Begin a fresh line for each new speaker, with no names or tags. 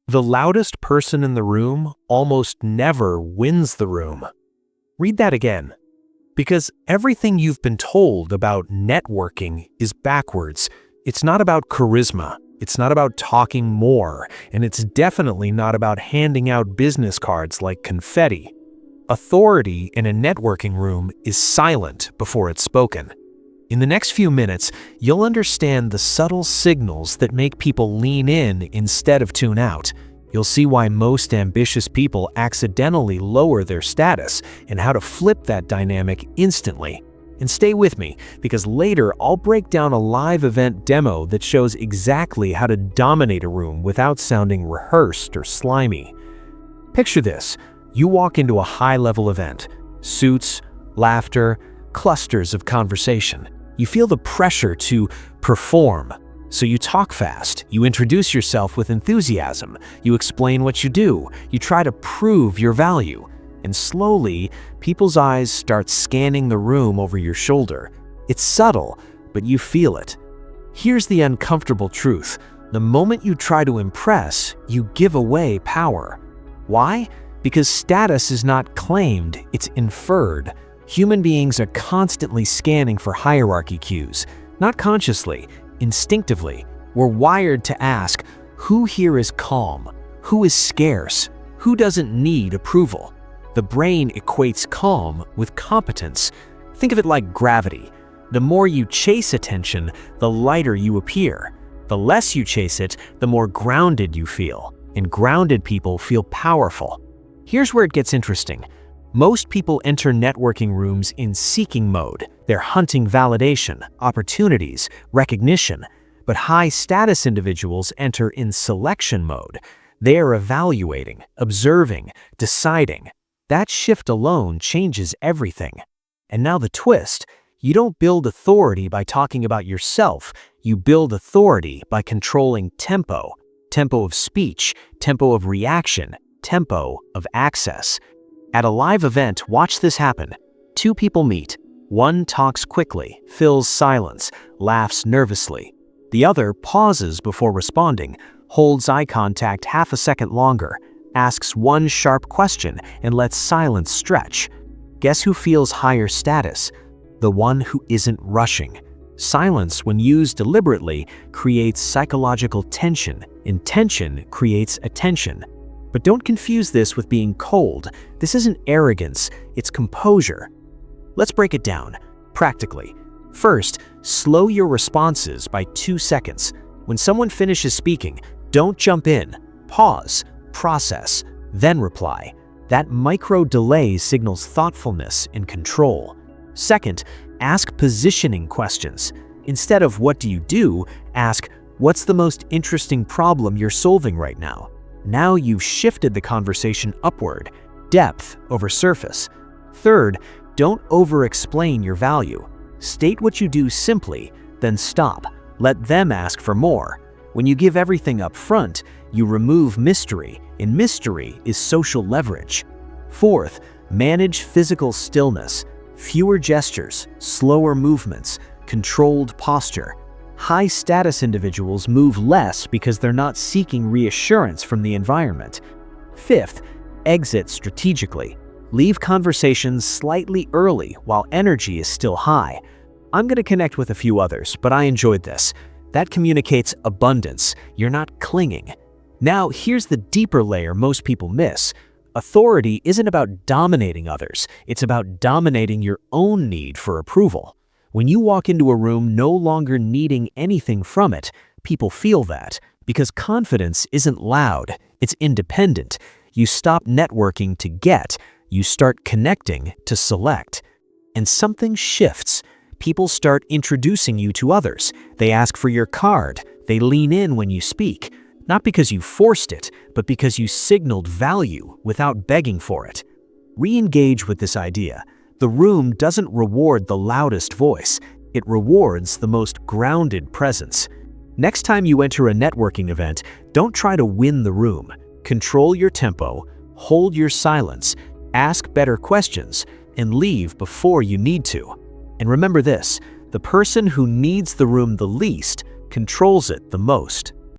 The loudest person in the room almost never wins the room. Read that again. Because everything you've been told about networking is backwards. It's not about charisma. It's not about talking more. And it's definitely not about handing out business cards like confetti. Authority in a networking room is silent before it's spoken. In the next few minutes, you'll understand the subtle signals that make people lean in instead of tune out. You'll see why most ambitious people accidentally lower their status and how to flip that dynamic instantly. And stay with me, because later I'll break down a live event demo that shows exactly how to dominate a room without sounding rehearsed or slimy. Picture this. You walk into a high-level event. Suits, laughter, clusters of conversation. You feel the pressure to perform. So you talk fast, you introduce yourself with enthusiasm, you explain what you do, you try to prove your value. And slowly, people's eyes start scanning the room over your shoulder. It's subtle, but you feel it. Here's the uncomfortable truth. The moment you try to impress, you give away power. Why? Because status is not claimed, it's inferred. Human beings are constantly scanning for hierarchy cues, not consciously, instinctively. We're wired to ask, who here is calm? Who is scarce? Who doesn't need approval? The brain equates calm with competence. Think of it like gravity. The more you chase attention, the lighter you appear. The less you chase it, the more grounded you feel. And grounded people feel powerful. Here's where it gets interesting. Most people enter networking rooms in seeking mode. They're hunting validation, opportunities, recognition. But high-status individuals enter in selection mode. They are evaluating, observing, deciding. That shift alone changes everything. And now the twist. You don't build authority by talking about yourself. You build authority by controlling tempo. Tempo of speech, tempo of reaction, tempo of access. At a live event, watch this happen. Two people meet. One talks quickly, fills silence, laughs nervously. The other pauses before responding, holds eye contact half a second longer, asks one sharp question, and lets silence stretch. Guess who feels higher status? The one who isn't rushing. Silence, when used deliberately, creates psychological tension, and tension creates attention. But don't confuse this with being cold. This isn't arrogance, it's composure. Let's break it down, practically. First, slow your responses by 2 seconds. When someone finishes speaking, don't jump in. Pause, process, then reply. That micro delay signals thoughtfulness and control. Second, ask positioning questions. Instead of what do you do, ask what's the most interesting problem you're solving right now. Now you've shifted the conversation upward, depth over surface. Third, don't over-explain your value. State what you do simply, then stop. Let them ask for more. When you give everything up front, you remove mystery, and mystery is social leverage. Fourth, manage physical stillness. Fewer gestures, slower movements, controlled posture. High-status individuals move less because they're not seeking reassurance from the environment. Fifth, exit strategically. Leave conversations slightly early while energy is still high. I'm going to connect with a few others, but I enjoyed this. That communicates abundance. You're not clinging. Now, here's the deeper layer most people miss. Authority isn't about dominating others. It's about dominating your own need for approval. When you walk into a room no longer needing anything from it, people feel that. Because confidence isn't loud, it's independent. You stop networking to get, you start connecting to select. And something shifts. People start introducing you to others. They ask for your card. They lean in when you speak. Not because you forced it, but because you signaled value without begging for it. Re-engage with this idea. The room doesn't reward the loudest voice. It rewards the most grounded presence. Next time you enter a networking event, don't try to win the room. Control your tempo, hold your silence, ask better questions, and leave before you need to. And remember this, the person who needs the room the least controls it the most.